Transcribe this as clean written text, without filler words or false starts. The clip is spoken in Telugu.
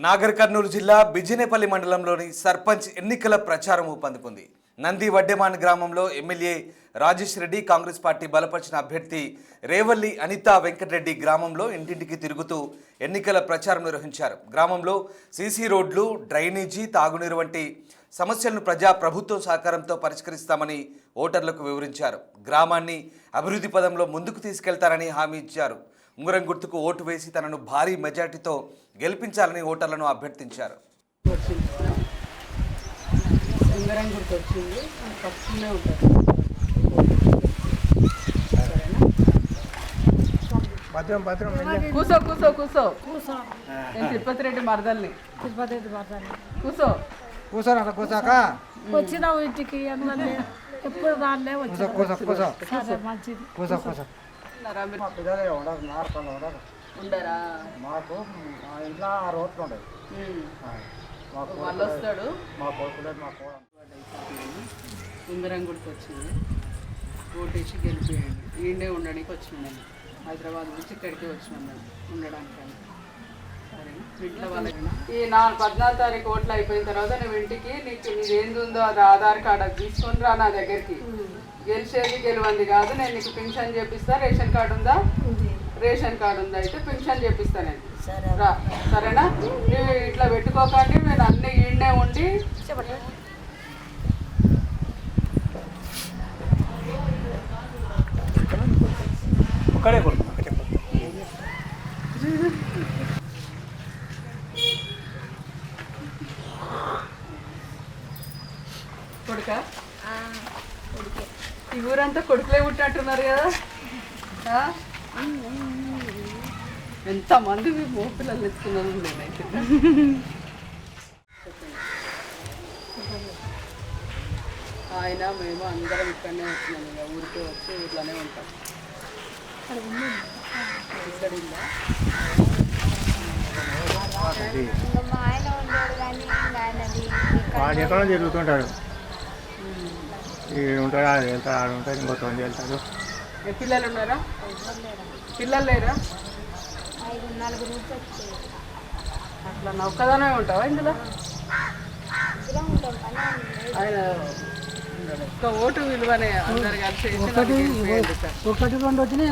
నాగర్ కర్నూలు జిల్లా బిజినేపల్లి మండలంలోని సర్పంచ్ ఎన్నికల ప్రచారం ఊపందుకుంది. నంది వడ్డెమాన్ గ్రామంలో ఎమ్మెల్యే రాజేష్ రెడ్డి, కాంగ్రెస్ పార్టీ బలపరిచిన అభ్యర్థి రేవల్లి అనితా వెంకటరెడ్డి గ్రామంలో ఇంటింటికి తిరుగుతూ ఎన్నికల ప్రచారం నిర్వహించారు. గ్రామంలో సీసీ రోడ్లు, డ్రైనేజీ, తాగునీరు వంటి సమస్యలను ప్రభుత్వం సహకారంతో పరిష్కరిస్తామని ఓటర్లకు వివరించారు. గ్రామాన్ని అభివృద్ధి పదంలో ముందుకు తీసుకెళ్తారని హామీ ఇచ్చారు. ఉంగరం గుర్తుకు ఓటు వేసి తనను భారీ మెజార్టీతో గెలిపించాలని ఓటర్లను అభ్యర్థించారు. ఉంగరం గుర్తు వచ్చింది, పక్కనే ఉంటుంది. కూసో కూసో కూసో నేను తిరుపతి రెడ్డి మరదల్ని. కూసో కూర్చోరా కూర్చోక వచ్చినావు ఇంటికి ఎప్పుడు రాలే వచ్చి మంచిది. కూర్చో కూర్చో మా పిల్లలే ఉండదు, నార్పల్లి ఉండదు. ఉండరా? మాకు మా ఇంట్లో 6 రోడ్లు ఉండదు. వాళ్ళు వస్తాడు. మా కొడుకులేదు, మా కూడా ఉంగరం గుర్తు వచ్చింది, ఓటేసి గెలిపియండి. ఈయనే ఉండడానికి వచ్చినాను, హైదరాబాద్ నుంచి ఇక్కడికి వచ్చినాను ఉండడానికి. సరేనా? ఇంట్లో వాళ్ళకైనా ఈ 14 తారీఖు ఓట్లు అయిపోయిన తర్వాత నువ్వు ఇంటికి నీది ఏంది ఉందో అది ఆధార్ కార్డు అది తీసుకొని రా నా దగ్గరికి. గెలిచేది గెలవంది కాదు, నేను నీకు పెన్షన్ చేపిస్తా. రేషన్ కార్డు ఉందా? రేషన్ కార్డు ఉందా? అయితే పెన్షన్ చేపిస్తా నేను. రా, సరేనా? నువ్వు ఇట్లా పెట్టుకోకండి, నేను అన్ని ఈడనే ఉండి ఒక్కడే కొడుకు కొడుక. ఈ ఊరంతా కొడుకులే పుట్టినట్టున్నారు కదా. ఎంతమంది మీ మోపిల్లలు ఎత్తుకున్నారు నేనైతే. ఆయన మేము అందరం ఇక్కడనే వచ్చినాం, ఇక ఊరికే వచ్చి ఊర్లోనే ఉంటాం. ఇక్కడ ఉందా? వాడు ఎక్కడో తిరుగుతుంటాడు, ఉంటాడు, ఆడు వెళ్తాడు, ఆడు ఉంటాడు, ఇంకో 9 వెళ్తాడు. పిల్లలు ఉన్నారా? పిల్లలు లేరా? అట్లా నౌకదానే ఉంటావా ఇందులో? ఆయన ఒక ఓటు విలువనే అందరు కలిసి 1, 2 వచ్చినాయి.